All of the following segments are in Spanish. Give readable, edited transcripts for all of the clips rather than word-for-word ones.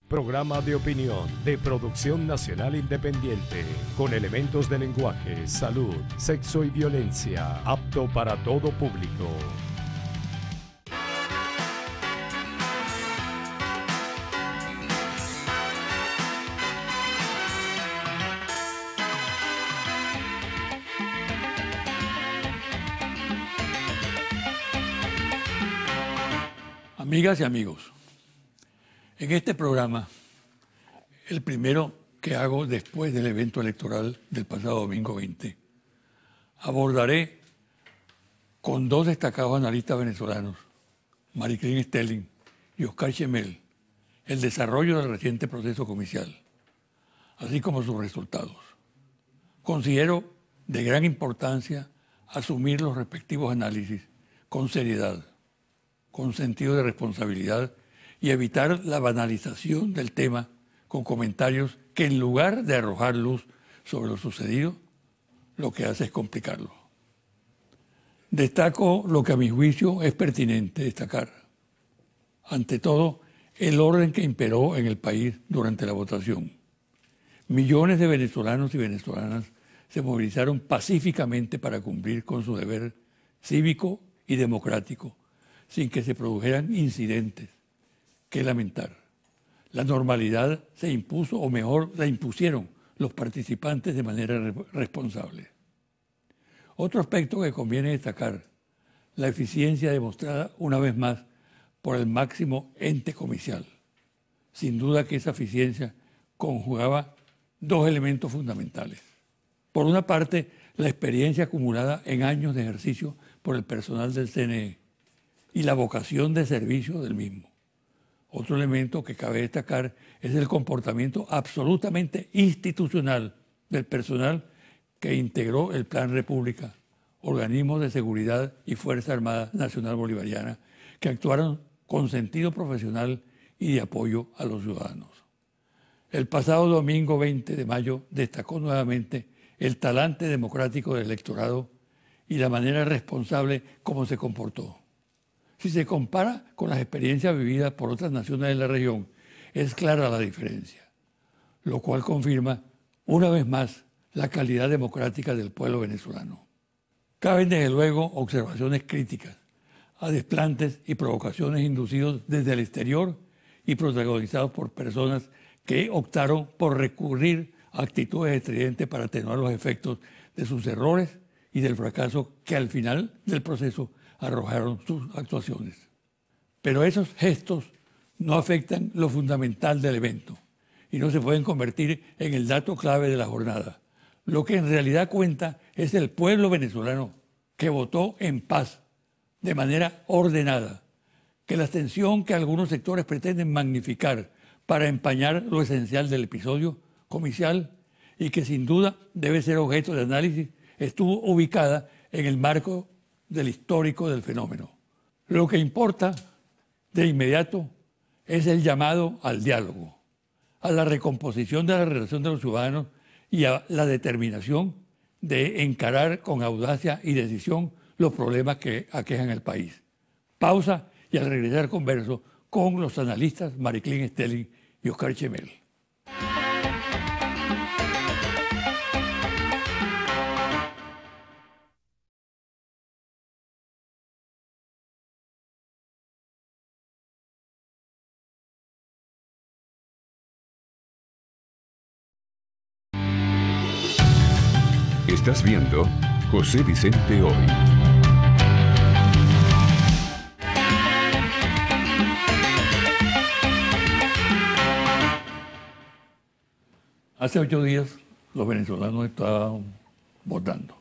Programa de opinión de producción nacional independiente, con elementos de lenguaje, salud, sexo y violencia, apto para todo público. Amigas y amigos, en este programa, el primero que hago después del evento electoral del pasado domingo 20, abordaré con dos destacados analistas venezolanos, Mariclín Stelling y Oscar Chemel, el desarrollo del reciente proceso comicial, así como sus resultados. Considero de gran importancia asumir los respectivos análisis con seriedad, con sentido de responsabilidad y evitar la banalización del tema con comentarios que en lugar de arrojar luz sobre lo sucedido, lo que hace es complicarlo. Destaco lo que a mi juicio es pertinente destacar. Ante todo, el orden que imperó en el país durante la votación. Millones de venezolanos y venezolanas se movilizaron pacíficamente para cumplir con su deber cívico y democrático, sin que se produjeran incidentes que lamentar. La normalidad se impuso, o mejor, la impusieron los participantes de manera responsable. Otro aspecto que conviene destacar, la eficiencia demostrada una vez más por el máximo ente comicial. Sin duda que esa eficiencia conjugaba dos elementos fundamentales. Por una parte, la experiencia acumulada en años de ejercicio por el personal del CNE, y la vocación de servicio del mismo. Otro elemento que cabe destacar es el comportamiento absolutamente institucional del personal que integró el Plan República, organismos de seguridad y Fuerza Armada Nacional Bolivariana, que actuaron con sentido profesional y de apoyo a los ciudadanos. El pasado domingo 20 de mayo destacó nuevamente el talante democrático del electorado y la manera responsable como se comportó. Si se compara con las experiencias vividas por otras naciones de la región, es clara la diferencia, lo cual confirma una vez más la calidad democrática del pueblo venezolano. Caben desde luego observaciones críticas a desplantes y provocaciones inducidos desde el exterior y protagonizados por personas que optaron por recurrir a actitudes estridentes para atenuar los efectos de sus errores y del fracaso que al final del proceso arrojaron sus actuaciones. Pero esos gestos no afectan lo fundamental del evento y no se pueden convertir en el dato clave de la jornada. Lo que en realidad cuenta es el pueblo venezolano que votó en paz, de manera ordenada, que la abstención que algunos sectores pretenden magnificar para empañar lo esencial del episodio comicial y que sin duda debe ser objeto de análisis, estuvo ubicada en el marco del histórico del fenómeno. Lo que importa de inmediato es el llamado al diálogo, a la recomposición de la relación de los ciudadanos y a la determinación de encarar con audacia y decisión los problemas que aquejan el país. Pausa y al regresar converso con los analistas Mariclín Stelling y Oscar Chemel. Estás viendo José Vicente Hoy. Hace 8 días los venezolanos estaban votando.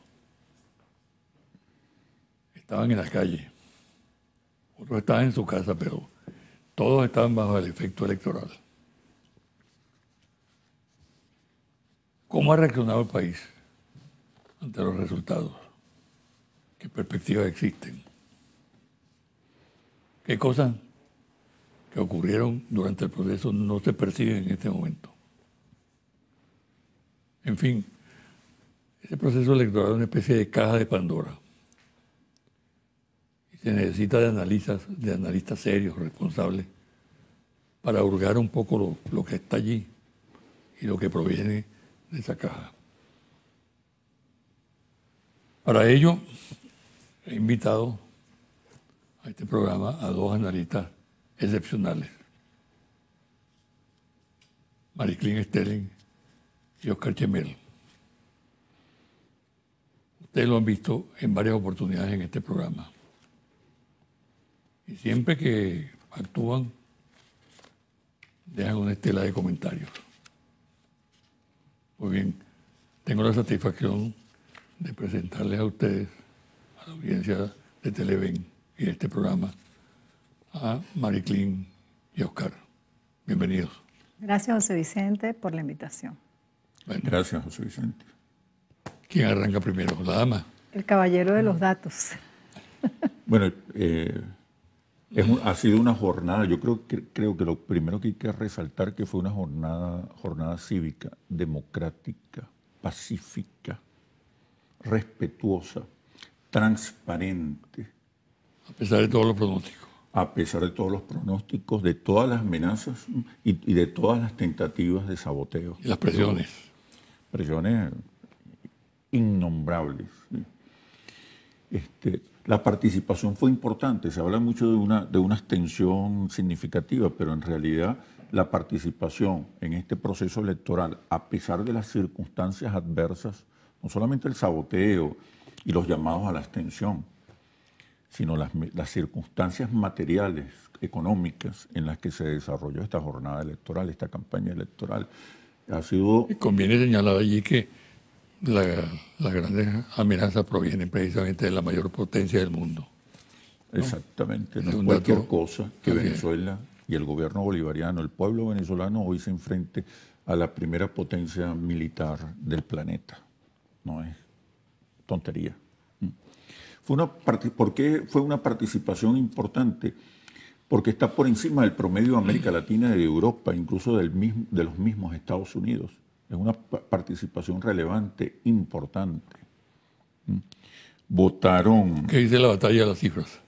Estaban en la calle. Otros estaban en su casa, pero todos estaban bajo el efecto electoral. ¿Cómo ha reaccionado el país ante los resultados? ¿Qué perspectivas existen? ¿Qué cosas que ocurrieron durante el proceso no se perciben en este momento? En fin, ese proceso electoral es una especie de caja de Pandora. Y se necesita de analistas serios, responsables, para hurgar un poco lo que está allí y lo que proviene de esa caja. Para ello, he invitado a este programa a dos analistas excepcionales, Mariclín Sterling y Oscar Chemel. Ustedes lo han visto en varias oportunidades en este programa. Y siempre que actúan, dejan una estela de comentarios. Muy bien, tengo la satisfacción de presentarles a ustedes, a la audiencia de Televen y de este programa, a Mariclín y Oscar. Bienvenidos. Gracias, José Vicente, por la invitación. Bueno, Gracias, José Vicente. ¿quién arranca primero? La dama. El caballero de los datos. Bueno, ha sido una jornada, yo creo que lo primero que hay que resaltar que fue una jornada cívica, democrática, pacífica, respetuosa, transparente. A pesar de todos los pronósticos. A pesar de todos los pronósticos, de todas las amenazas y de todas las tentativas de saboteo. Y las presiones. Presiones innombrables. La participación fue importante, se habla mucho de una abstención significativa, pero en realidad la participación en este proceso electoral, a pesar de las circunstancias adversas, no solamente el saboteo y los llamados a la abstención, sino las circunstancias materiales, económicas en las que se desarrolló esta jornada electoral, esta campaña electoral, ha sido... Y conviene señalar allí que las grandes amenazas provienen precisamente de la mayor potencia del mundo. ¿No? Exactamente, no Es es un cualquier dato cosa que también. Venezuela y el gobierno bolivariano, el pueblo venezolano hoy se enfrente a la primera potencia militar del planeta. No es tontería. ¿Por qué fue una participación importante? Porque está por encima del promedio de América Latina y de Europa, incluso de los mismos Estados Unidos. Es una participación relevante, importante. Votaron... ¿Qué dice la batalla de las cifras?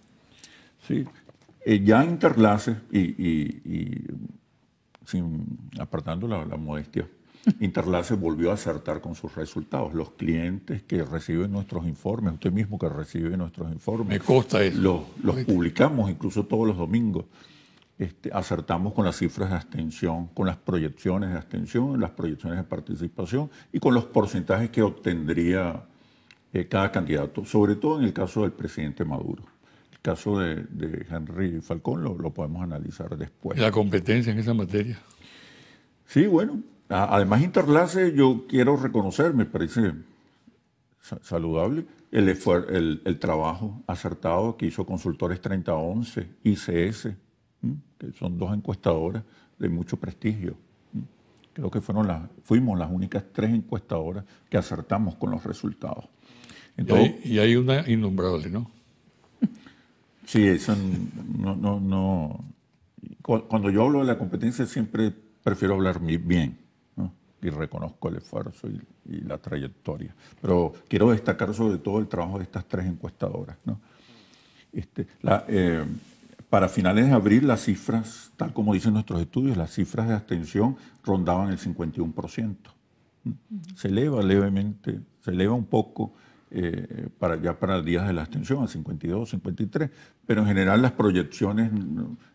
Sí, ya Interlace, apartando la modestia, Interlace volvió a acertar con sus resultados. Los clientes que reciben nuestros informes, usted mismo que recibe nuestros informes, Me consta eso. los publicamos incluso todos los domingos. Acertamos con las cifras de abstención, con las proyecciones de abstención, las proyecciones de participación y con los porcentajes que obtendría cada candidato, sobre todo en el caso del presidente Maduro. El caso de Henry Falcón lo podemos analizar después. La competencia en esa materia. Sí, bueno, además Interlace yo quiero reconocer, me parece saludable, el trabajo acertado que hizo Consultores 3011, ICS, que son dos encuestadoras de mucho prestigio. Creo que fuimos las únicas 3 encuestadoras que acertamos con los resultados. Entonces, Y hay una innombrable, ¿no? sí, eso no. Cuando yo hablo de la competencia siempre prefiero hablar bien, ¿no? Y reconozco el esfuerzo y la trayectoria. Pero quiero destacar sobre todo el trabajo de estas 3 encuestadoras, ¿no? Para finales de abril las cifras, tal como dicen nuestros estudios, las cifras de abstención rondaban el 51%. Se eleva levemente, se eleva un poco para el día de la abstención, a 52, 53, pero en general las proyecciones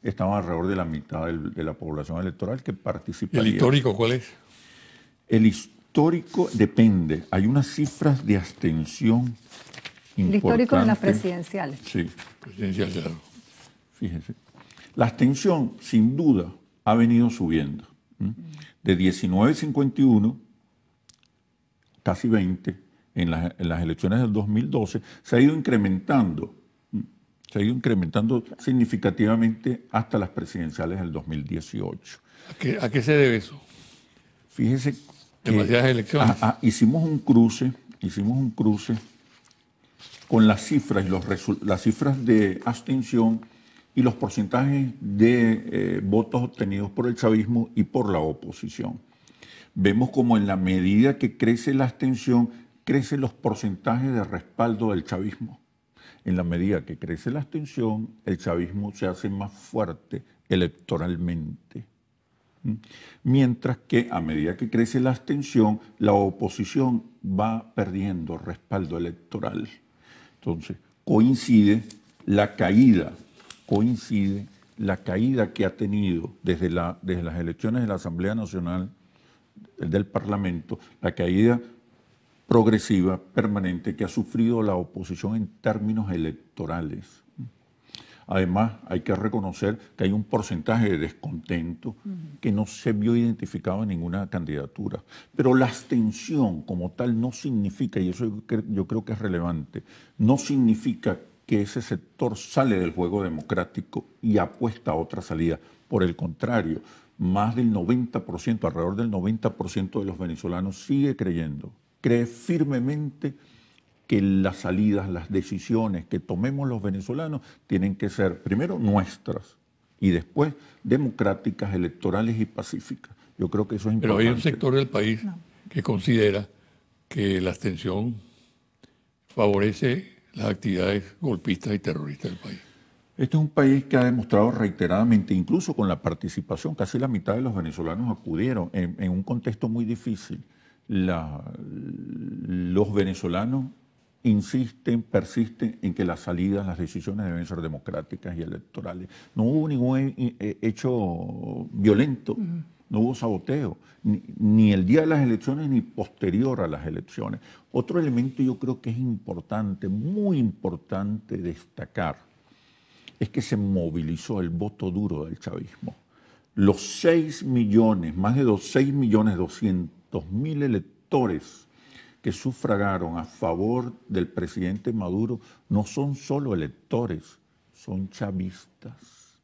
estaban alrededor de la mitad de la población electoral que participaría. ¿El histórico cuál es? El histórico depende. Hay unas cifras de abstención importantes. El histórico de las presidenciales. Sí. Presidencial, claro. Fíjese. La abstención, sin duda, ha venido subiendo. De 19,51, casi 20, en las elecciones del 2012, se ha ido incrementando significativamente hasta las presidenciales del 2018. ¿A qué se debe eso? Fíjese que Demasiadas elecciones. hicimos un cruce con las cifras las cifras de abstención y los porcentajes de votos obtenidos por el chavismo y por la oposición. Vemos como en la medida que crece la abstención, crecen los porcentajes de respaldo del chavismo. En la medida que crece la abstención, el chavismo se hace más fuerte electoralmente. Mientras que a medida que crece la abstención, la oposición va perdiendo respaldo electoral. Entonces, coincide la caída que ha tenido desde las elecciones de la Asamblea Nacional, del Parlamento, la caída progresiva, permanente, que ha sufrido la oposición en términos electorales. Además, hay que reconocer que hay un porcentaje de descontento que no se vio identificado en ninguna candidatura. Pero la abstención como tal no significa, y eso yo creo que es relevante, no significa que ese sector sale del juego democrático y apuesta a otra salida. Por el contrario, más del 90%, alrededor del 90% de los venezolanos cree firmemente que las salidas, las decisiones que tomemos los venezolanos tienen que ser primero nuestras y después democráticas, electorales y pacíficas. Yo creo que eso es importante. Pero hay un sector del país que considera que la abstención favorece las actividades golpistas y terroristas del país. Este es un país que ha demostrado reiteradamente, incluso con la participación, casi la mitad de los venezolanos acudieron en un contexto muy difícil. Los venezolanos persisten en que las salidas, las decisiones deben ser democráticas y electorales. No hubo ningún hecho violento, no hubo saboteo, ni el día de las elecciones ni posterior a las elecciones. Otro elemento yo creo que es importante, muy importante destacar, es que se movilizó el voto duro del chavismo. Los 6 millones, más de 6.200.000 electores que sufragaron a favor del presidente Maduro no son solo electores, son chavistas.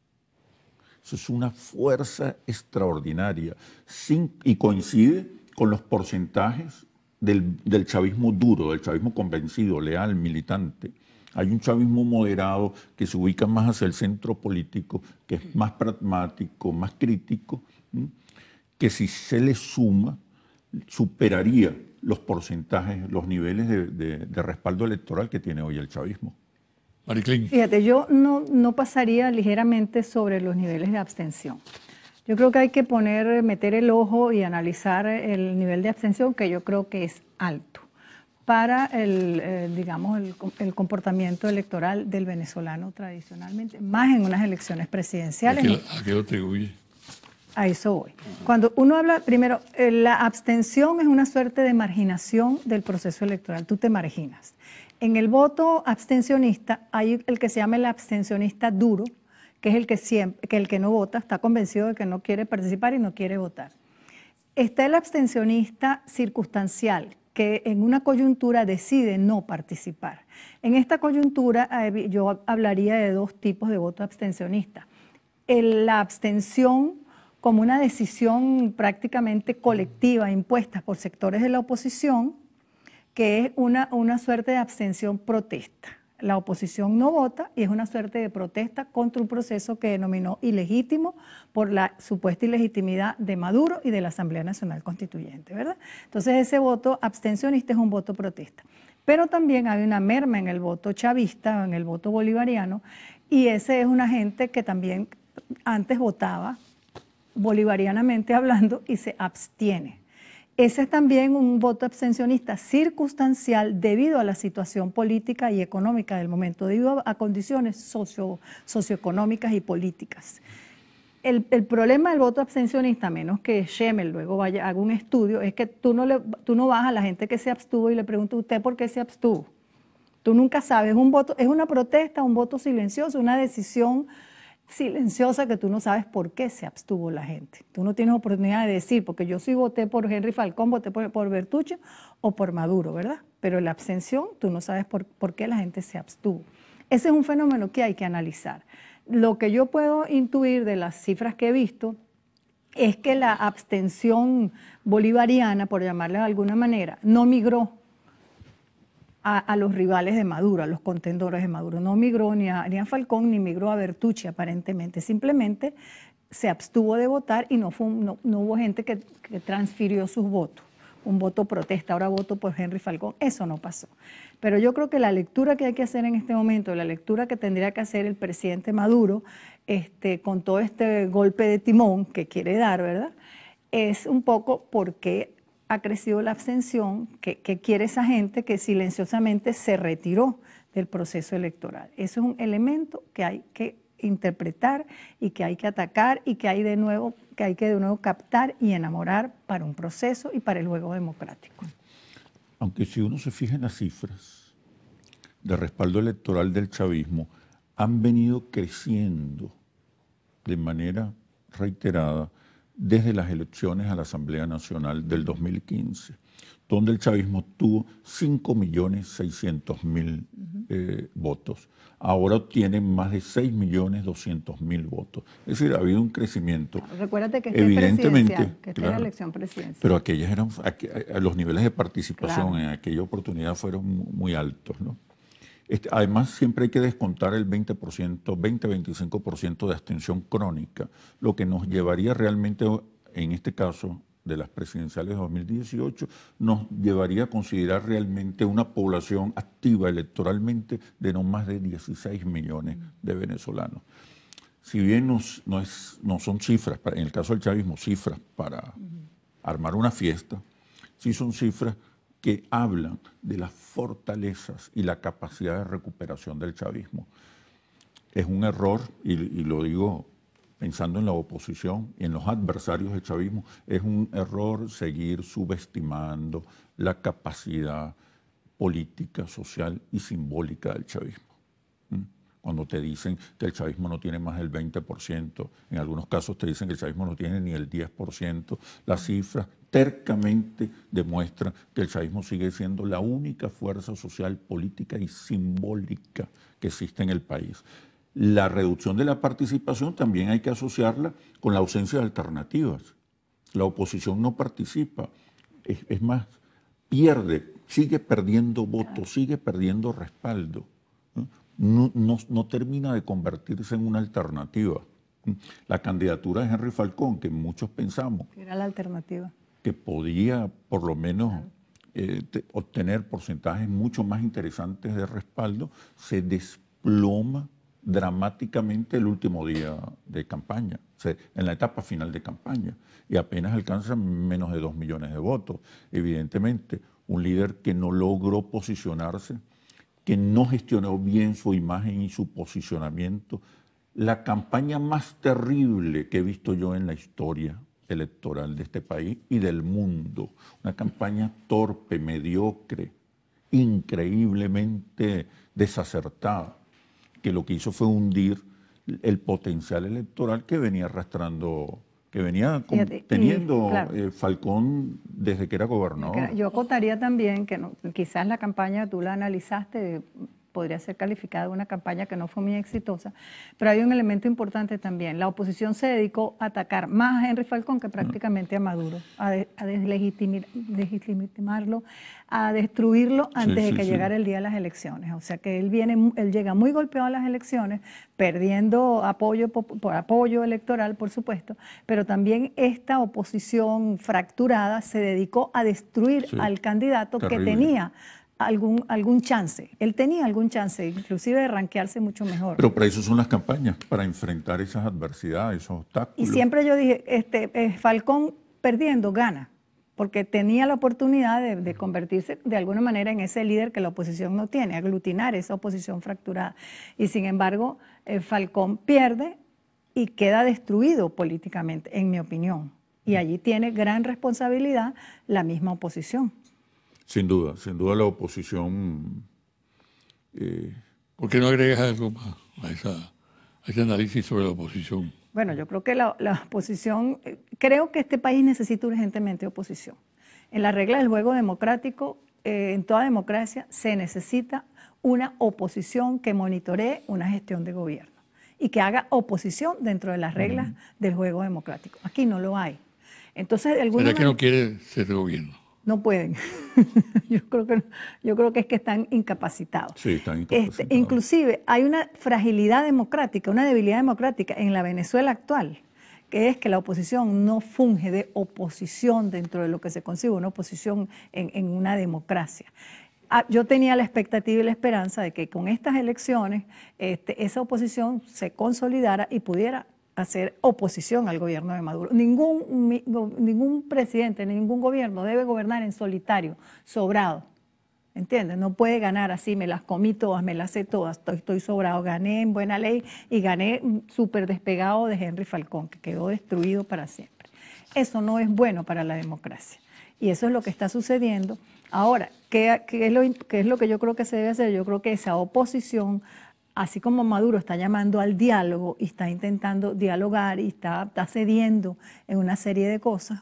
Eso es una fuerza extraordinaria y coincide con los porcentajes del chavismo duro, del chavismo convencido, leal, militante. Hay un chavismo moderado que se ubica más hacia el centro político, que es más pragmático, más crítico, que si se le suma, superaría los porcentajes, los niveles de respaldo electoral que tiene hoy el chavismo. Mariclín. Fíjate, yo no pasaría ligeramente sobre los niveles de abstención. Yo creo que hay que meter el ojo y analizar el nivel de abstención, que yo creo que es alto para el comportamiento electoral del venezolano tradicionalmente, más en unas elecciones presidenciales. ¿A qué lo atribuye? A eso voy. Cuando uno habla, primero, la abstención es una suerte de marginación del proceso electoral. Tú te marginas. En el voto abstencionista hay el que se llama el abstencionista duro, que es el que no vota, está convencido de que no quiere participar y no quiere votar. Está el abstencionista circunstancial, que en una coyuntura decide no participar. En esta coyuntura yo hablaría de dos tipos de voto abstencionista. La abstención como una decisión prácticamente colectiva impuesta por sectores de la oposición, que es una suerte de abstención protesta. La oposición no vota y es una suerte de protesta contra un proceso que denominó ilegítimo por la supuesta ilegitimidad de Maduro y de la Asamblea Nacional Constituyente, ¿verdad? Entonces ese voto abstencionista es un voto protesta. Pero también hay una merma en el voto chavista, en el voto bolivariano, y ese es una gente que también antes votaba bolivarianamente hablando y se abstiene. Ese es también un voto abstencionista circunstancial debido a la situación política y económica del momento, debido a condiciones socioeconómicas y políticas. El problema del voto abstencionista, a menos que Schemel luego haga un estudio, es que tú no vas a la gente que se abstuvo y le preguntas, ¿usted por qué se abstuvo? Tú nunca sabes, es una protesta, un voto silencioso, una decisión silenciosa que tú no sabes por qué se abstuvo la gente. Tú no tienes oportunidad de decir, porque yo sí voté por Henry Falcón, voté por Bertuccio o por Maduro, ¿verdad? Pero la abstención, tú no sabes por qué la gente se abstuvo. Ese es un fenómeno que hay que analizar. Lo que yo puedo intuir de las cifras que he visto es que la abstención bolivariana, por llamarla de alguna manera, no migró a los rivales de Maduro, a los contendores de Maduro. No migró ni a Falcón, ni migró a Bertucci aparentemente. Simplemente se abstuvo de votar y no hubo gente que transfirió sus votos. Un voto protesta, ahora voto por Henry Falcón. Eso no pasó. Pero yo creo que la lectura que hay que hacer en este momento, la lectura que tendría que hacer el presidente Maduro, con todo este golpe de timón que quiere dar, ¿verdad?, es un poco porque ha crecido la abstención, que quiere esa gente que silenciosamente se retiró del proceso electoral. Eso es un elemento que hay que interpretar y que hay que atacar y que hay que de nuevo captar y enamorar para un proceso y para el juego democrático. Aunque si uno se fija en las cifras de respaldo electoral del chavismo, han venido creciendo de manera reiterada desde las elecciones a la Asamblea Nacional del 2015, donde el chavismo tuvo 5.600.000 votos. Ahora tienen más de 6.200.000 votos. Es decir, ha habido un crecimiento. Recuérdate que evidentemente, que esta es la elección presidencial. Pero aquellas eran, los niveles de participación en Claro. aquella oportunidad fueron muy altos, ¿no? Además, siempre hay que descontar el 20-25% de abstención crónica, lo que nos llevaría realmente, en este caso de las presidenciales de 2018, nos llevaría a considerar realmente una población activa electoralmente de no más de 16 millones de venezolanos. Si bien no son cifras, en el caso del chavismo, cifras para armar una fiesta, sí son cifras que hablan de las fortalezas y la capacidad de recuperación del chavismo. Es un error, y lo digo pensando en la oposición y en los adversarios del chavismo, es un error seguir subestimando la capacidad política, social y simbólica del chavismo. Cuando te dicen que el chavismo no tiene más del 20%, en algunos casos te dicen que el chavismo no tiene ni el 10%, las cifras tercamente demuestran que el chavismo sigue siendo la única fuerza social, política y simbólica que existe en el país. La reducción de la participación también hay que asociarla con la ausencia de alternativas. La oposición no participa, es más, sigue perdiendo votos, sigue perdiendo respaldo. No termina de convertirse en una alternativa. La candidatura de Henry Falcón, que muchos pensamos Era la alternativa, que podía por lo menos obtener porcentajes mucho más interesantes de respaldo, se desploma dramáticamente el último día de campaña, o sea, en la etapa final de campaña, y apenas alcanza menos de 2 millones de votos. Evidentemente, un líder que no logró posicionarse, que no gestionó bien su imagen y su posicionamiento, la campaña más terrible que he visto yo en la historia electoral de este país y del mundo, una campaña torpe, mediocre, increíblemente desacertada, que lo que hizo fue hundir el potencial electoral que venía arrastrando, que venía teniendo Falcón desde que era gobernador. Yo acotaría también que quizás la campaña, tú la analizaste, podría ser calificada de una campaña que no fue muy exitosa, pero hay un elemento importante también. La oposición se dedicó a atacar más a Henry Falcón que prácticamente a Maduro, a deslegitimarlo, a destruirlo antes de que llegara el día de las elecciones. O sea que él llega muy golpeado a las elecciones, perdiendo apoyo electoral, por supuesto, pero también esta oposición fracturada se dedicó a destruir al candidato que tenía algún chance. Él tenía algún chance, inclusive de ranquearse mucho mejor. Pero para eso son las campañas, para enfrentar esas adversidades, esos obstáculos. Y siempre yo dije, Falcón perdiendo gana, porque tenía la oportunidad de convertirse de alguna manera en ese líder que la oposición no tiene, aglutinar esa oposición fracturada. Y sin embargo, Falcón pierde y queda destruido políticamente, en mi opinión. Y allí tiene gran responsabilidad la misma oposición. Sin duda la oposición... ¿Por qué no agregas algo más a ese análisis sobre la oposición? Bueno, yo creo que la oposición, creo que este país necesita urgentemente oposición. En la regla del juego democrático, en toda democracia, se necesita una oposición que monitoree una gestión de gobierno y que haga oposición dentro de las reglas del juego democrático. Aquí no lo hay. Entonces, de alguna manera, que no quiere ser de gobierno? No pueden. Yo creo que es que están incapacitados. Sí, están incapacitados. Inclusive hay una fragilidad democrática, una debilidad democrática en la Venezuela actual, que es que la oposición no funge de oposición dentro de lo que se concibe una oposición en una democracia. yo tenía la expectativa y la esperanza de que con estas elecciones esa oposición se consolidara y pudiera hacer oposición al gobierno de Maduro. Ningún presidente, ningún gobierno debe gobernar en solitario, sobrado. ¿Entiendes? No puede ganar así, me las comí todas, me las sé todas, estoy sobrado, gané en buena ley y gané súper despegado de Henry Falcón, que quedó destruido para siempre. Eso no es bueno para la democracia. Y eso es lo que está sucediendo. Ahora, ¿qué es lo que yo creo que se debe hacer? Yo creo que esa oposición, así como Maduro está llamando al diálogo y está intentando dialogar y está cediendo en una serie de cosas,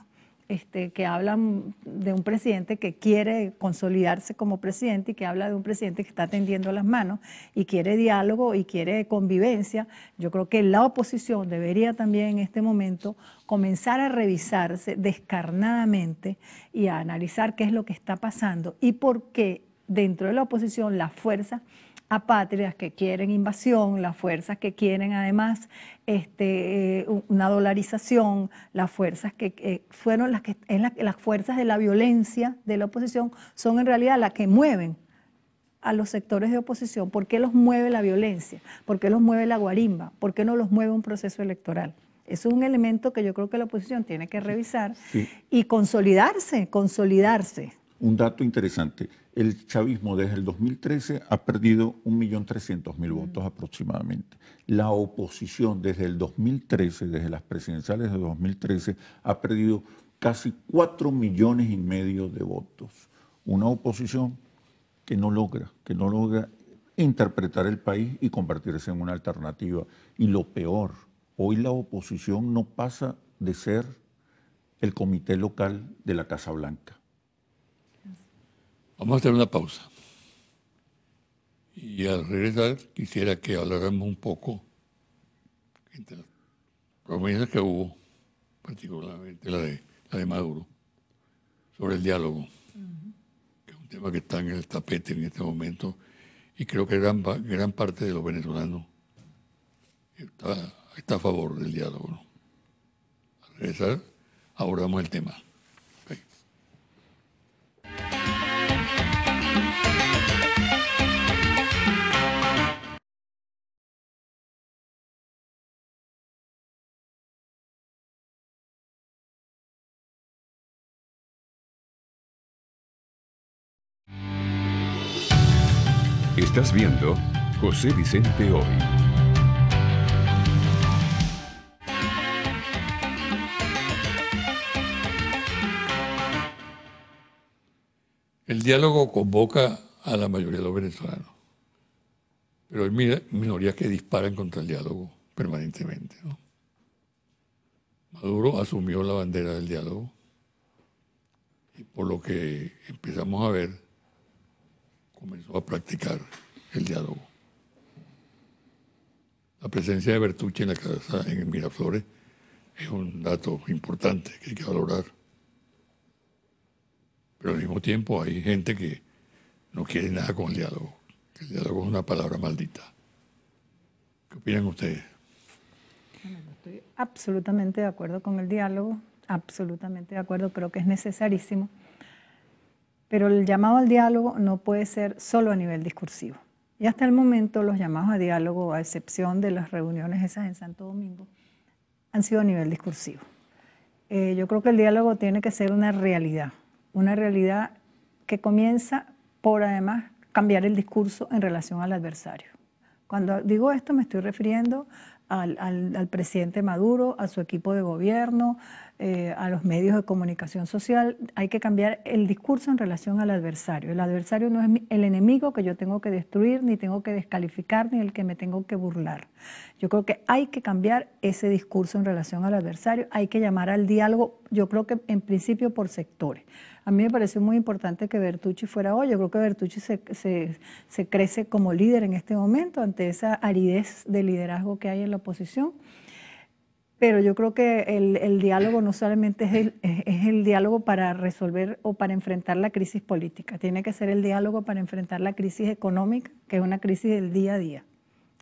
que hablan de un presidente que quiere consolidarse como presidente y que habla de un presidente que está tendiendo las manos y quiere diálogo y quiere convivencia. Yo creo que la oposición debería también en este momento comenzar a revisarse descarnadamente y a analizar qué es lo que está pasando y por qué dentro de la oposición las fuerzas apátridas que quieren invasión, las fuerzas que quieren además una dolarización, las fuerzas que fueron las fuerzas de la violencia de la oposición son en realidad las que mueven a los sectores de oposición. ¿Por qué los mueve la violencia? ¿Por qué los mueve la guarimba? ¿Por qué no los mueve un proceso electoral? Eso es un elemento que yo creo que la oposición tiene que revisar y consolidarse. Un dato interesante, el chavismo desde el 2013 ha perdido 1.300.000 votos aproximadamente. La oposición desde el 2013, desde las presidenciales de 2013, ha perdido casi 4,5 millones de votos. Una oposición que no logra interpretar el país y convertirse en una alternativa. Y lo peor, hoy la oposición no pasa de ser el comité local de la Casa Blanca. Vamos a hacer una pausa. Y al regresar quisiera que habláramos un poco de las promesas que hubo, particularmente la de Maduro, sobre el diálogo, que es un tema que está en el tapete en este momento, y creo que gran parte de los venezolanos está a favor del diálogo, ¿no? Al regresar abordamos el tema. Estás viendo José Vicente Hoy. El diálogo convoca a la mayoría de los venezolanos, pero hay minorías que disparan contra el diálogo permanentemente, ¿no? Maduro asumió la bandera del diálogo y por lo que empezamos a ver, comenzó a practicar el diálogo. La presencia de Bertucci en la casa en Miraflores es un dato importante que hay que valorar. Pero al mismo tiempo hay gente que no quiere nada con el diálogo. El diálogo es una palabra maldita. ¿Qué opinan ustedes? Bueno, yo estoy absolutamente de acuerdo con el diálogo, absolutamente de acuerdo, creo que es necesarísimo. Pero el llamado al diálogo no puede ser solo a nivel discursivo. Y hasta el momento los llamados a diálogo, a excepción de las reuniones esas en Santo Domingo, han sido a nivel discursivo. Yo creo que el diálogo tiene que ser una realidad que comienza por además cambiar el discurso en relación al adversario. Cuando digo esto me estoy refiriendo al presidente Maduro, a su equipo de gobierno, a los medios de comunicación social. Hay que cambiar el discurso en relación al adversario. El adversario no es el enemigo que yo tengo que destruir, ni tengo que descalificar, ni el que me tengo que burlar. Yo creo que hay que cambiar ese discurso en relación al adversario. Hay que llamar al diálogo, yo creo que en principio por sectores. A mí me pareció muy importante que Bertucci fuera hoy. Yo creo que Bertucci se crece como líder en este momento ante esa aridez de liderazgo que hay en la oposición. Pero yo creo que el diálogo no solamente es el diálogo para resolver o para enfrentar la crisis política. Tiene que ser el diálogo para enfrentar la crisis económica, que es una crisis del día a día,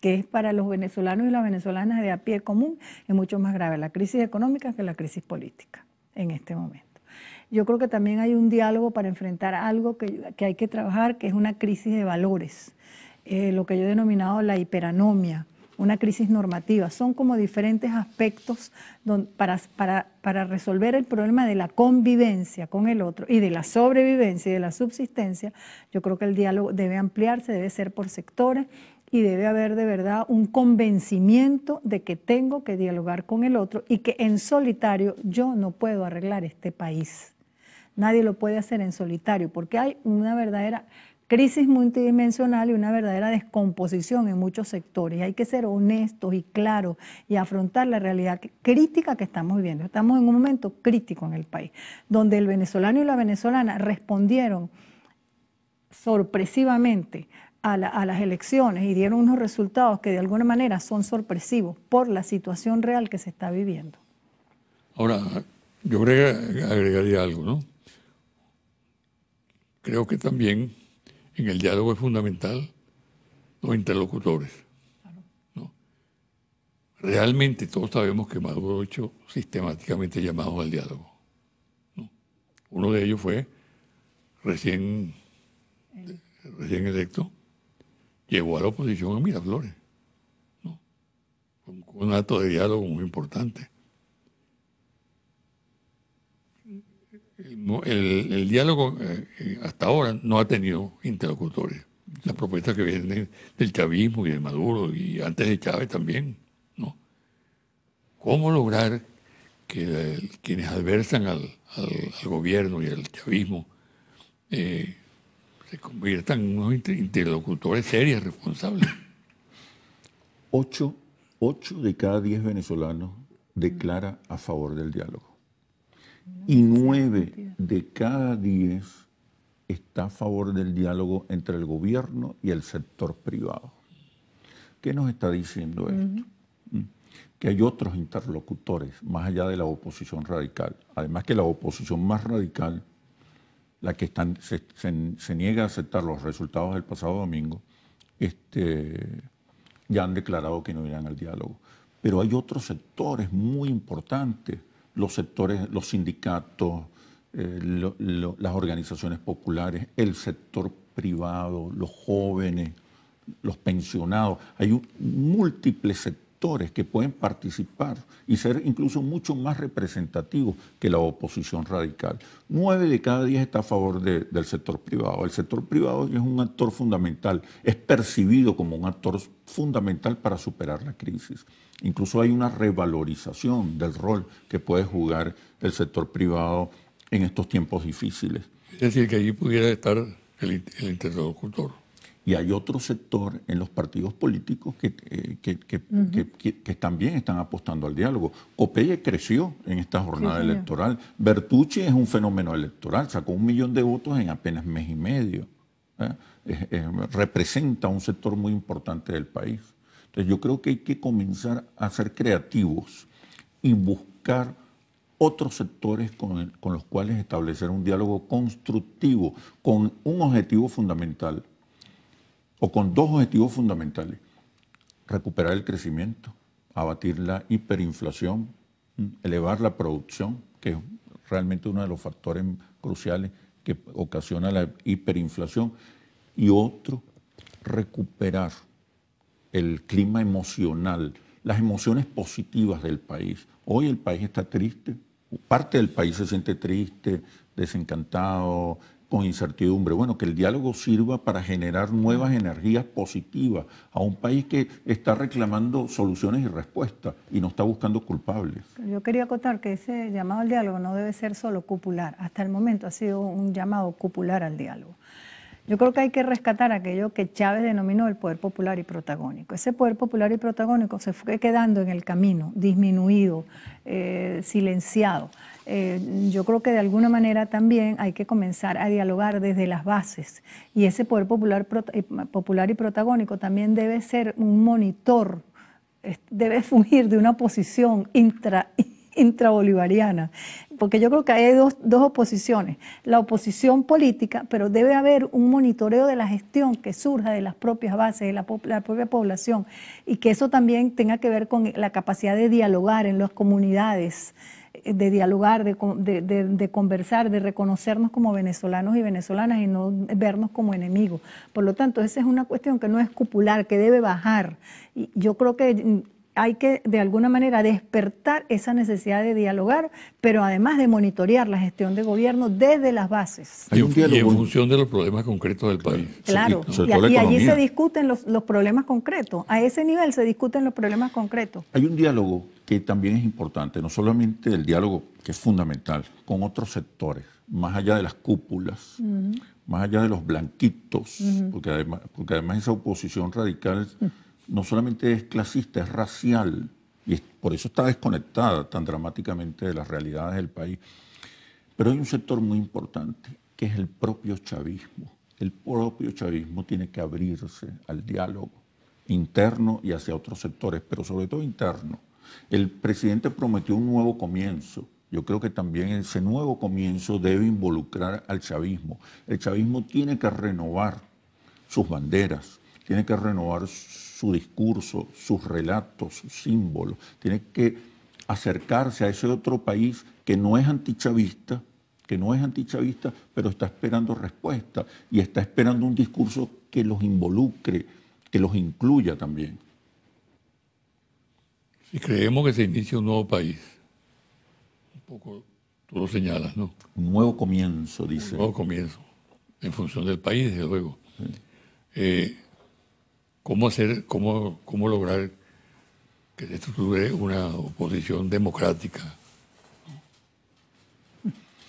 que es para los venezolanos y las venezolanas de a pie común, es mucho más grave la crisis económica que la crisis política en este momento. yo creo que también hay un diálogo para enfrentar algo que hay que trabajar, que es una crisis de valores, lo que yo he denominado la hiperanomia, una crisis normativa. Son como diferentes aspectos para resolver el problema de la convivencia con el otro y de la sobrevivencia y de la subsistencia. Yo creo que el diálogo debe ampliarse, debe ser por sectores y debe haber de verdad un convencimiento de que tengo que dialogar con el otro y que en solitario yo no puedo arreglar este país. Nadie lo puede hacer en solitario porque hay una verdadera crisis multidimensional y una verdadera descomposición en muchos sectores. Hay que ser honestos y claros y afrontar la realidad crítica que estamos viviendo. Estamos en un momento crítico en el país, donde el venezolano y la venezolana respondieron sorpresivamente a las elecciones y dieron unos resultados que de alguna manera son sorpresivos por la situación real que se está viviendo. Ahora, yo agregaría algo, ¿no? Creo que también en el diálogo es fundamental los interlocutores, ¿no? Realmente todos sabemos que Maduro ha hecho sistemáticamente llamados al diálogo, ¿no? Uno de ellos fue recién electo, llevó a la oposición a Miraflores, ¿no? Un acto de diálogo muy importante. El diálogo hasta ahora no ha tenido interlocutores. Las propuestas que vienen del chavismo y de Maduro y antes de Chávez también, ¿no? ¿Cómo lograr que quienes adversan al gobierno y al chavismo se conviertan en unos interlocutores serios, responsables? 8 de cada 10 venezolanos declara a favor del diálogo. Y 9 de cada 10 está a favor del diálogo entre el gobierno y el sector privado. ¿Qué nos está diciendo esto? Que hay otros interlocutores más allá de la oposición radical. Además que la oposición más radical, la que se niega a aceptar los resultados del pasado domingo, ya han declarado que no irán al diálogo. Pero hay otros sectores muy importantes, los sectores, los sindicatos, las organizaciones populares, el sector privado, los jóvenes, los pensionados. Hay múltiples sectores que pueden participar y ser incluso mucho más representativos que la oposición radical. 9 de cada 10 está a favor del sector privado. El sector privado es un actor fundamental, es percibido como un actor fundamental para superar la crisis. Incluso hay una revalorización del rol que puede jugar el sector privado en estos tiempos difíciles. Es decir, que allí pudiera estar el interlocutor. Y hay otro sector en los partidos políticos que también están apostando al diálogo. Copeye creció en esta jornada electoral. Bertucci es un fenómeno electoral, sacó 1 millón de votos en apenas mes y medio. Representa un sector muy importante del país. Entonces yo creo que hay que comenzar a ser creativos y buscar otros sectores con los cuales establecer un diálogo constructivo con un objetivo fundamental, o con 2 objetivos fundamentales: recuperar el crecimiento, abatir la hiperinflación, elevar la producción, que es realmente uno de los factores cruciales que ocasiona la hiperinflación, y otro, recuperar el clima emocional, las emociones positivas del país. Hoy el país está triste, parte del país se siente triste, desencantado, con incertidumbre. Bueno, que el diálogo sirva para generar nuevas energías positivas a un país que está reclamando soluciones y respuestas y no está buscando culpables. Yo quería acotar que ese llamado al diálogo no debe ser solo cupular. Hasta el momento ha sido un llamado cupular al diálogo. Yo creo que hay que rescatar aquello que Chávez denominó el poder popular y protagónico. Ese poder popular y protagónico se fue quedando en el camino, disminuido, silenciado. Yo creo que de alguna manera también hay que comenzar a dialogar desde las bases. Y ese poder popular y protagónico también debe ser un monitor, debe fungir de una posición intrabolivariana, porque yo creo que hay dos oposiciones, la oposición política, pero debe haber un monitoreo de la gestión que surja de las propias bases, de la propia población, y que eso también tenga que ver con la capacidad de dialogar en las comunidades, de dialogar, de conversar, de reconocernos como venezolanos y venezolanas y no vernos como enemigos. Por lo tanto, esa es una cuestión que no es cupular, que debe bajar. Y yo creo que hay que de alguna manera despertar esa necesidad de dialogar, pero además de monitorear la gestión de gobierno desde las bases. Y en función de los problemas concretos del país. Claro, y allí se discuten los problemas concretos. A ese nivel se discuten los problemas concretos. Hay un diálogo que también es importante, no solamente el diálogo que es fundamental, con otros sectores, más allá de las cúpulas, más allá de los blanquitos, porque además esa oposición radical no solamente es clasista, es racial, y por eso está desconectada tan dramáticamente de las realidades del país. Pero hay un sector muy importante, que es el propio chavismo. El propio chavismo tiene que abrirse al diálogo interno y hacia otros sectores, pero sobre todo interno. El presidente prometió un nuevo comienzo. Yo creo que también ese nuevo comienzo debe involucrar al chavismo. El chavismo tiene que renovar sus banderas, tiene que renovar su discurso, sus relatos, sus símbolos. Tiene que acercarse a ese otro país que no es antichavista, pero está esperando respuesta y está esperando un discurso que los involucre, que los incluya también. Si creemos que se inicia un nuevo país, un poco tú lo señalas, ¿no? Un nuevo comienzo, dice. Un nuevo comienzo, en función del país, desde luego. Sí. ¿Cómo lograr que se estructure una oposición democrática?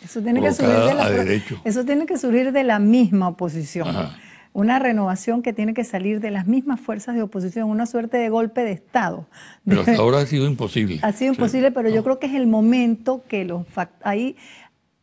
Eso tiene que surgir de la misma oposición. Ajá. Una renovación que tiene que salir de las mismas fuerzas de oposición, una suerte de golpe de Estado. Pero hasta ahora ha sido imposible. Ha sido imposible, pero yo creo que es el momento que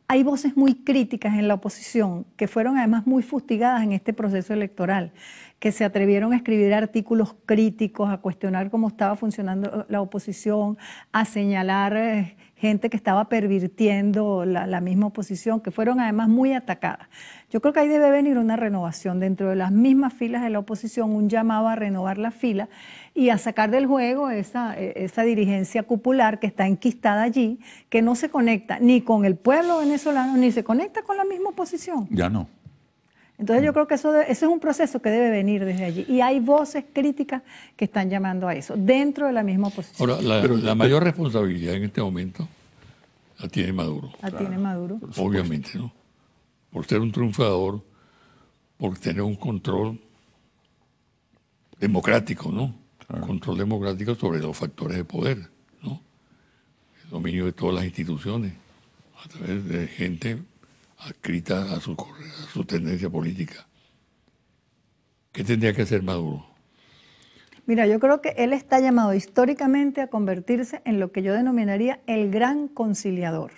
hay voces muy críticas en la oposición que fueron además muy fustigadas en este proceso electoral, que se atrevieron a escribir artículos críticos, a cuestionar cómo estaba funcionando la oposición, a señalar gente que estaba pervirtiendo la misma oposición, que fueron además muy atacadas. Yo creo que ahí debe venir una renovación dentro de las mismas filas de la oposición, un llamado a renovar la fila y a sacar del juego esa dirigencia cupular que está enquistada allí, que no se conecta ni con el pueblo venezolano, ni se conecta con la misma oposición. Ya no. Entonces yo creo que eso es un proceso que debe venir desde allí. Y hay voces críticas que están llamando a eso, dentro de la misma oposición. Ahora, la mayor responsabilidad en este momento la tiene Maduro. La tiene Maduro. Obviamente, ¿no? Por ser un triunfador, por tener un control democrático, ¿no? Claro. Control democrático sobre los factores de poder, ¿no? El dominio de todas las instituciones, a través de gente adscrita a su tendencia política. ¿Qué tendría que hacer Maduro? Mira, yo creo que él está llamado históricamente a convertirse en lo que yo denominaría el gran conciliador.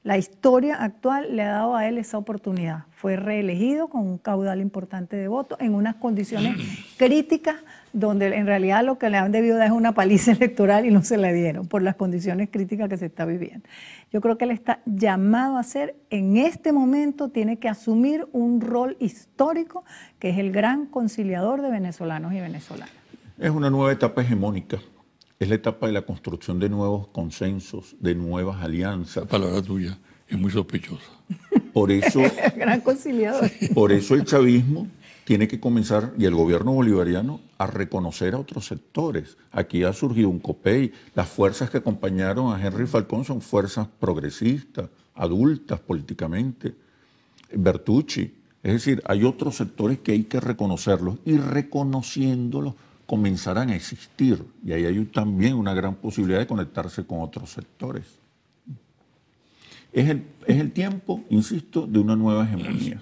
La historia actual le ha dado a él esa oportunidad. Fue reelegido con un caudal importante de votos en unas condiciones críticas donde en realidad lo que le han debido dar es una paliza electoral y no se la dieron por las condiciones críticas que se está viviendo. Yo creo que él está llamado a ser, en este momento tiene que asumir un rol histórico que es el gran conciliador de venezolanos y venezolanas. Es una nueva etapa hegemónica. Es la etapa de la construcción de nuevos consensos, de nuevas alianzas. La palabra tuya es muy sospechosa. Por eso, gran conciliador. Por eso el chavismo tiene que comenzar, y el gobierno bolivariano, a reconocer a otros sectores. Aquí ha surgido un COPEI. Las fuerzas que acompañaron a Henry Falcón son fuerzas progresistas, adultas políticamente. Bertucci. Es decir, hay otros sectores que hay que reconocerlos y reconociéndolos comenzarán a existir, y ahí hay también una gran posibilidad de conectarse con otros sectores. Es el tiempo, insisto, de una nueva hegemonía,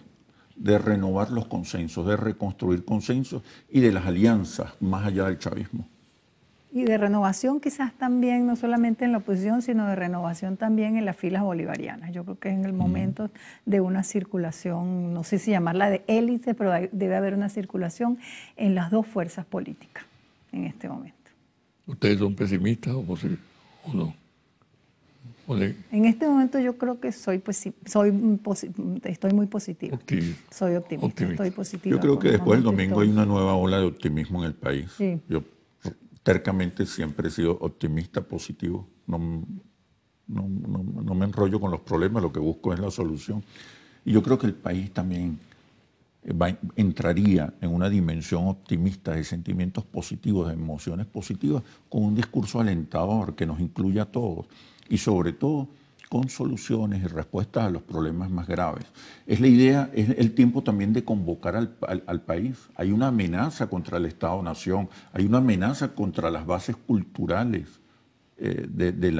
de renovar los consensos, de reconstruir consensos y de las alianzas más allá del chavismo. Y de renovación quizás también, no solamente en la oposición, sino de renovación también en las filas bolivarianas. Yo creo que es en el momento de una circulación, no sé si llamarla de élite, pero debe haber una circulación en las dos fuerzas políticas en este momento. ¿Ustedes son pesimistas o no? En este momento yo creo que estoy muy positiva. Soy optimista. Estoy positiva. Yo creo que después del domingo hay una nueva ola de optimismo en el país. Sí. Yo tercamente siempre he sido optimista, positivo. no me enrollo con los problemas, lo que busco es la solución. Y yo creo que el país también entraría en una dimensión optimista de sentimientos positivos, de emociones positivas, con un discurso alentador que nos incluya a todos y sobre todo con soluciones y respuestas a los problemas más graves. Es la idea, es el tiempo también de convocar al país. Hay una amenaza contra el Estado-Nación, hay una amenaza contra las bases culturales del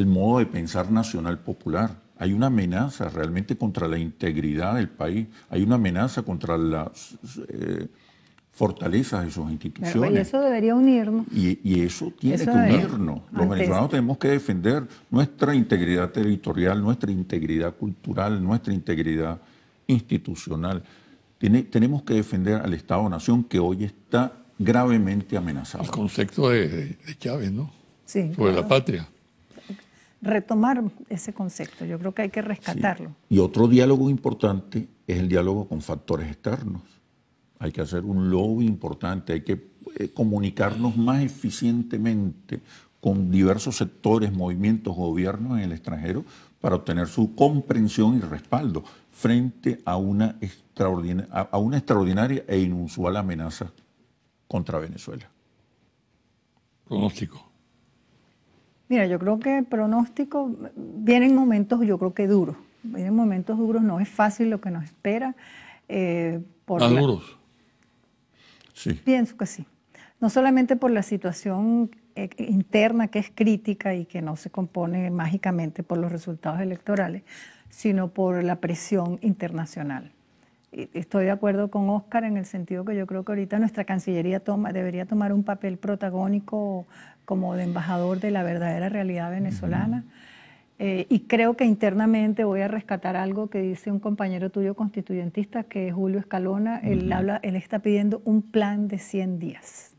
modo de pensar nacional popular. Hay una amenaza realmente contra la integridad del país, hay una amenaza contra las fortalezas de sus instituciones. Y eso debería unirnos. Y eso tiene que unirnos. Los venezolanos tenemos que defender nuestra integridad territorial, nuestra integridad cultural, nuestra integridad institucional. Tenemos que defender al Estado-Nación que hoy está gravemente amenazado. El concepto de Chávez, ¿no? Sí. Sobre la patria. Retomar ese concepto, yo creo que hay que rescatarlo. Sí. Y otro diálogo importante es el diálogo con factores externos. Hay que hacer un lobby importante, hay que comunicarnos más eficientemente con diversos sectores, movimientos, gobiernos en el extranjero para obtener su comprensión y respaldo frente a una extraordinaria e inusual amenaza contra Venezuela. Pronóstico. Mira, yo creo que pronóstico, vienen momentos yo creo que duros, vienen momentos duros, no es fácil lo que nos espera. ¿Más duros? Sí. Pienso que sí. No solamente por la situación interna que es crítica y que no se compone mágicamente por los resultados electorales, sino por la presión internacional. Estoy de acuerdo con Óscar en el sentido que yo creo que ahorita nuestra Cancillería debería tomar un papel protagónico como de embajador de la verdadera realidad venezolana. Y creo que internamente voy a rescatar algo que dice un compañero tuyo constituyentista, que es Julio Escalona. Él está pidiendo un plan de 100 días.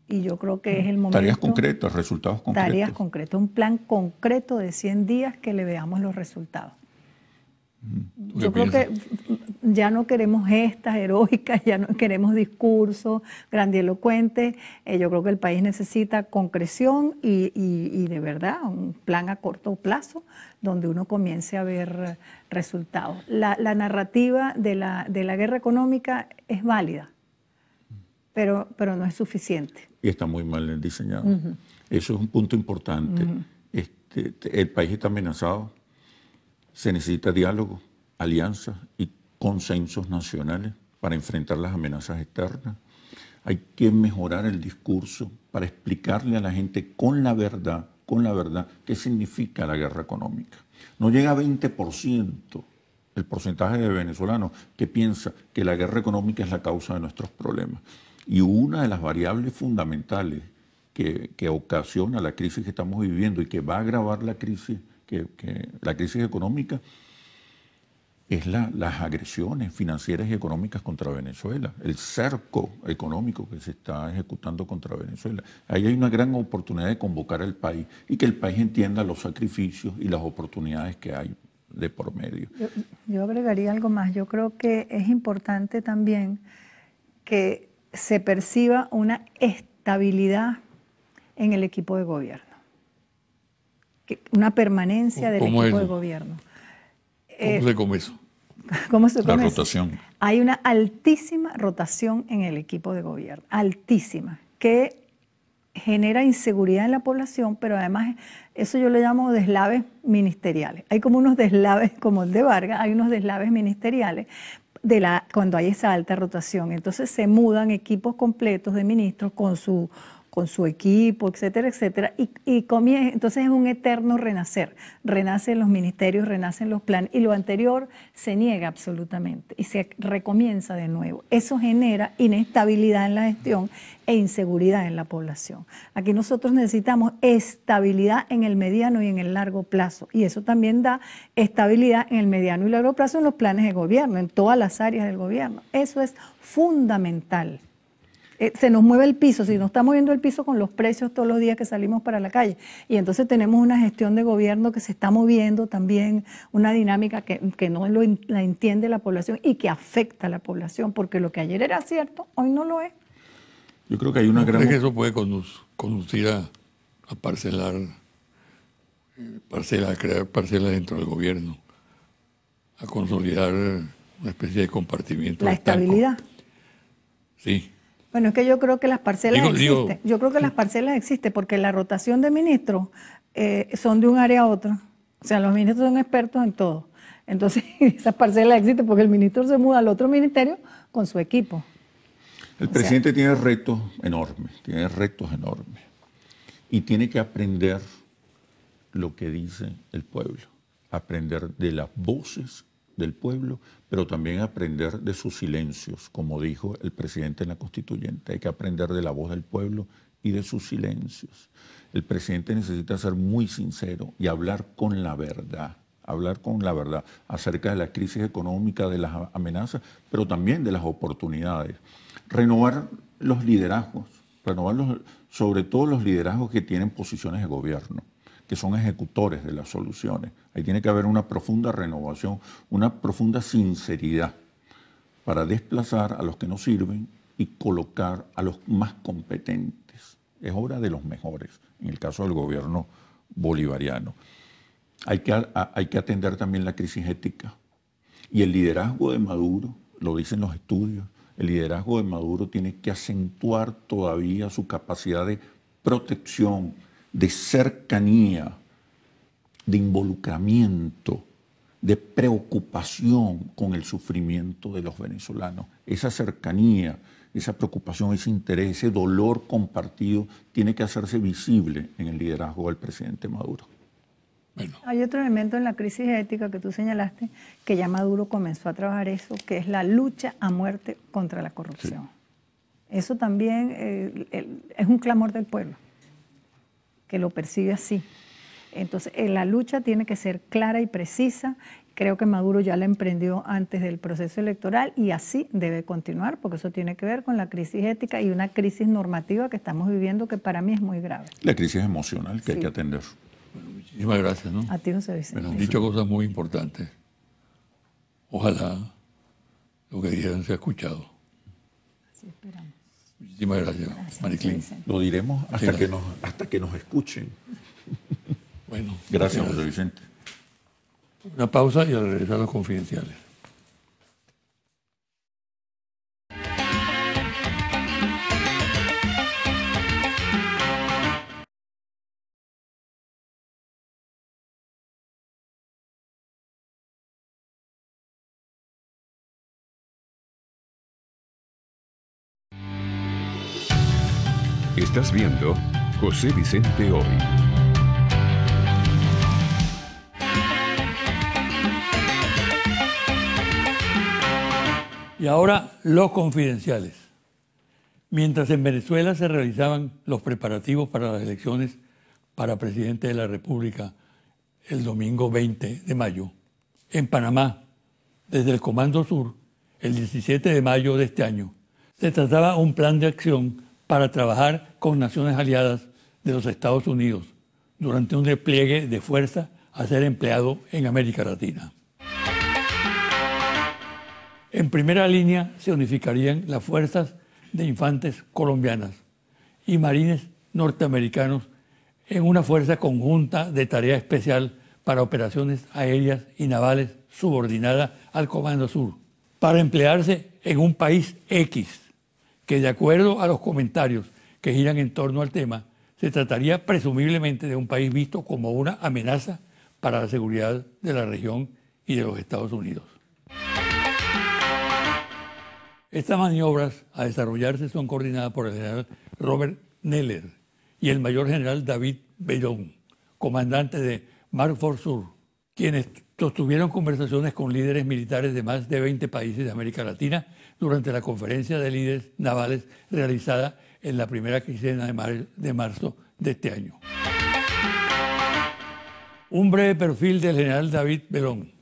Y yo creo que es el momento... Tareas concretas, resultados concretos. Tareas concretas, un plan concreto de 100 días que le veamos los resultados. Yo creo que ya no queremos gestas heroicas, ya no queremos discursos grandilocuentes. Yo creo que el país necesita concreción y de verdad un plan a corto plazo donde uno comience a ver resultados. La narrativa de la guerra económica es válida, pero no es suficiente. Y está muy mal diseñado. Eso es un punto importante. El país está amenazado. Se necesita diálogo, alianzas y consensos nacionales para enfrentar las amenazas externas. Hay que mejorar el discurso para explicarle a la gente con la verdad, qué significa la guerra económica. No llega a 20% el porcentaje de venezolanos que piensa que la guerra económica es la causa de nuestros problemas. Y una de las variables fundamentales que ocasiona la crisis que estamos viviendo y que va a agravar la crisis económica es las agresiones financieras y económicas contra Venezuela, el cerco económico que se está ejecutando contra Venezuela. Ahí hay una gran oportunidad de convocar al país y que el país entienda los sacrificios y las oportunidades que hay de por medio. Yo agregaría algo más. Yo creo que es importante también que se perciba una estabilidad en el equipo de gobierno. Una permanencia del equipo de gobierno. ¿Cómo se come eso? ¿Cómo se come La eso? rotación. Hay una altísima rotación en el equipo de gobierno, altísima, que genera inseguridad en la población, pero además eso yo le llamo deslaves ministeriales. Hay como unos deslaves, como el de Vargas, hay unos deslaves ministeriales cuando hay esa alta rotación. Entonces se mudan equipos completos de ministros con su equipo, etcétera, etcétera, entonces es un eterno renacer. Renacen los ministerios, renacen los planes, y lo anterior se niega absolutamente y se recomienza de nuevo. Eso genera inestabilidad en la gestión e inseguridad en la población. Aquí nosotros necesitamos estabilidad en el mediano y en el largo plazo, y eso también da estabilidad en el mediano y largo plazo en los planes de gobierno, en todas las áreas del gobierno. Eso es fundamental. Se nos mueve el piso, si nos está moviendo el piso con los precios todos los días que salimos para la calle. Y entonces tenemos una gestión de gobierno que se está moviendo también, una dinámica que no la entiende la población y que afecta a la población, porque lo que ayer era cierto, hoy no lo es. Yo creo que hay una gran... ¿Crees que eso puede conducir a parcelar parcelas, a crear parcelas dentro del gobierno, a consolidar una especie de compartimiento. La estabilidad. Sí. Bueno, es que yo creo que las parcelas existen. Yo creo que las parcelas existen porque la rotación de ministros son de un área a otra. O sea, los ministros son expertos en todo. Entonces, esas parcelas existen porque el ministro se muda al otro ministerio con su equipo. El presidente tiene retos enormes, y tiene que aprender lo que dice el pueblo, aprender de las voces del pueblo, pero también aprender de sus silencios, como dijo el presidente en la Constituyente. Hay que aprender de la voz del pueblo y de sus silencios. El presidente necesita ser muy sincero y hablar con la verdad acerca de la crisis económica, de las amenazas, pero también de las oportunidades. Renovar los liderazgos, sobre todo los liderazgos que tienen posiciones de gobierno, que son ejecutores de las soluciones. Ahí tiene que haber una profunda renovación, una profunda sinceridad para desplazar a los que no sirven y colocar a los más competentes. Es hora de los mejores, en el caso del gobierno bolivariano. Hay que atender también la crisis ética. Y el liderazgo de Maduro, lo dicen los estudios, el liderazgo de Maduro tiene que acentuar todavía su capacidad de protección, de cercanía, de involucramiento, de preocupación con el sufrimiento de los venezolanos. Esa cercanía, esa preocupación, ese interés, ese dolor compartido tiene que hacerse visible en el liderazgo del presidente Maduro. Bueno. Hay otro elemento en la crisis ética que tú señalaste, que ya Maduro comenzó a trabajar eso, que es la lucha a muerte contra la corrupción. Sí. Eso también es un clamor del pueblo, que lo percibe así. Entonces, la lucha tiene que ser clara y precisa. Creo que Maduro ya la emprendió antes del proceso electoral y así debe continuar, porque eso tiene que ver con la crisis ética y una crisis normativa que estamos viviendo que para mí es muy grave. La crisis emocional que hay que atender. Bueno, muchísimas gracias, ¿no? A ti, José Vicente. Bueno, han dicho cosas muy importantes. Ojalá lo que dijeron sea escuchado. Así esperamos. Muchísimas gracias, Mariclín. Lo diremos hasta que nos escuchen. Bueno, gracias, José Vicente. Una pausa y al regresar a los confidenciales. Estás viendo José Vicente Hoy. Y ahora los confidenciales. Mientras en Venezuela se realizaban los preparativos para las elecciones para presidente de la República el domingo 20 de mayo, en Panamá, desde el Comando Sur, el 17 de mayo de este año, se trataba un plan de acción para trabajar con naciones aliadas de los Estados Unidos durante un despliegue de fuerza a ser empleado en América Latina. En primera línea se unificarían las fuerzas de infantes colombianas y marines norteamericanos en una fuerza conjunta de tarea especial para operaciones aéreas y navales subordinada al Comando Sur, para emplearse en un país X, que de acuerdo a los comentarios que giran en torno al tema, se trataría presumiblemente de un país visto como una amenaza para la seguridad de la región y de los Estados Unidos. Estas maniobras a desarrollarse son coordinadas por el general Robert Neller y el mayor general David Bellón, comandante de Marfort Sur, quienes sostuvieron conversaciones con líderes militares de más de 20 países de América Latina durante la conferencia de líderes navales realizada en la primera quincena de marzo de este año. Un breve perfil del general David Bellón,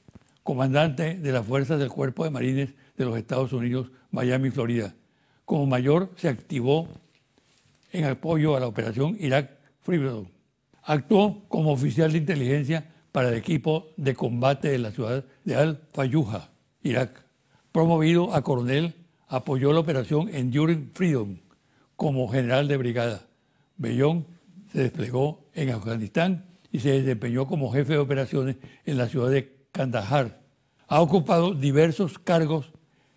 comandante de las fuerzas del Cuerpo de Marines de los Estados Unidos, Miami, Florida. Como mayor se activó en apoyo a la operación Irak Freedom. Actuó como oficial de inteligencia para el equipo de combate de la ciudad de Al-Fayuja, Irak. Promovido a coronel, apoyó la operación Enduring Freedom como general de brigada. Bellón Se desplegó en Afganistán y se desempeñó como jefe de operaciones en la ciudad de Kandahar. Ha ocupado diversos cargos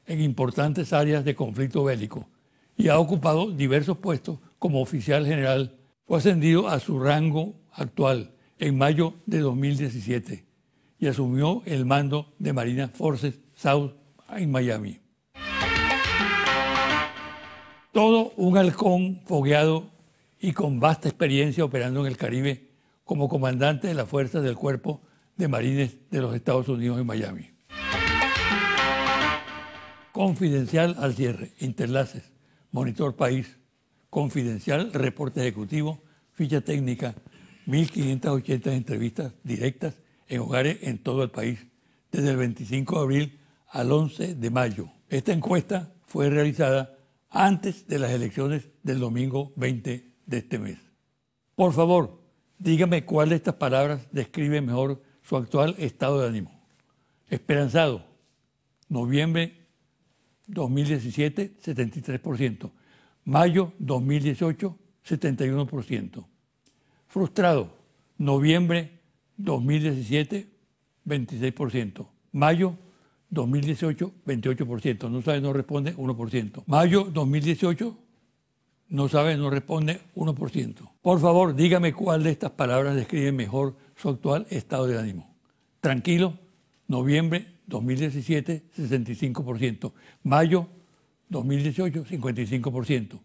en importantes áreas de conflicto bélico y ha ocupado diversos puestos como oficial general. Fue ascendido a su rango actual en mayo de 2017 y asumió el mando de Marina Forces South en Miami. Todo un halcón fogueado y con vasta experiencia operando en el Caribe como comandante de las fuerzas del Cuerpo de Marines de los Estados Unidos en Miami. Confidencial al cierre, Interlaces, Monitor País, Confidencial, Reporte Ejecutivo, Ficha Técnica, 1.580 entrevistas directas en hogares en todo el país, desde el 25 de abril al 11 de mayo. Esta encuesta fue realizada antes de las elecciones del domingo 20 de este mes. Por favor, dígame cuál de estas palabras describe mejor su actual estado de ánimo. Esperanzado, noviembre 2017, 73%. Mayo 2018, 71%. Frustrado, noviembre 2017, 26%. Mayo 2018, 28%. No sabe, no responde, 1%. Mayo 2018, no sabe, no responde, 1%. Por favor, dígame cuál de estas palabras describe mejor su actual estado de ánimo. Tranquilo, noviembre 2017, 65%. Mayo 2018, 55%.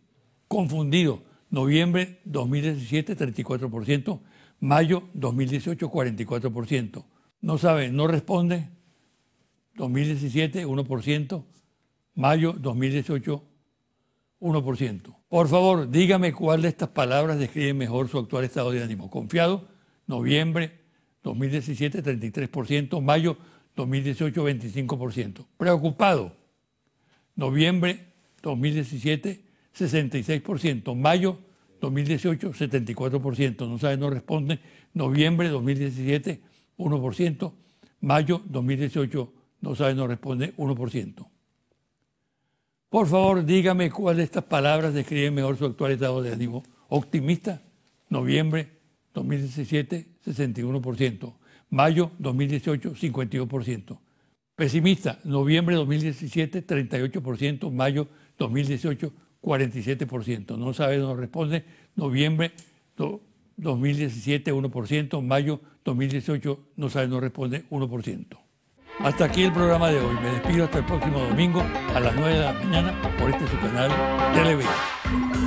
Confundido, noviembre 2017, 34%. Mayo 2018, 44%. No sabe, no responde, 2017, 1%. Mayo 2018, 1%. Por favor, dígame cuál de estas palabras describe mejor su actual estado de ánimo. Confiado, noviembre 2017, 33%. Mayo 2018, 25%. Preocupado, noviembre 2017, 66%. Mayo 2018, 74%. No sabe, no responde. Noviembre 2017, 1%. Mayo 2018, no sabe, no responde, 1%. Por favor, dígame cuál de estas palabras describe mejor su actual estado de ánimo. Optimista, noviembre 2017, 61%. Mayo 2018, 52%. Pesimista, noviembre 2017, 38%. Mayo 2018, 47%. No sabe, no responde. Noviembre 2017, 1%. Mayo 2018, no sabe, no responde, 1%. Hasta aquí el programa de hoy. Me despido hasta el próximo domingo a las 9 de la mañana por este su canal Televisa.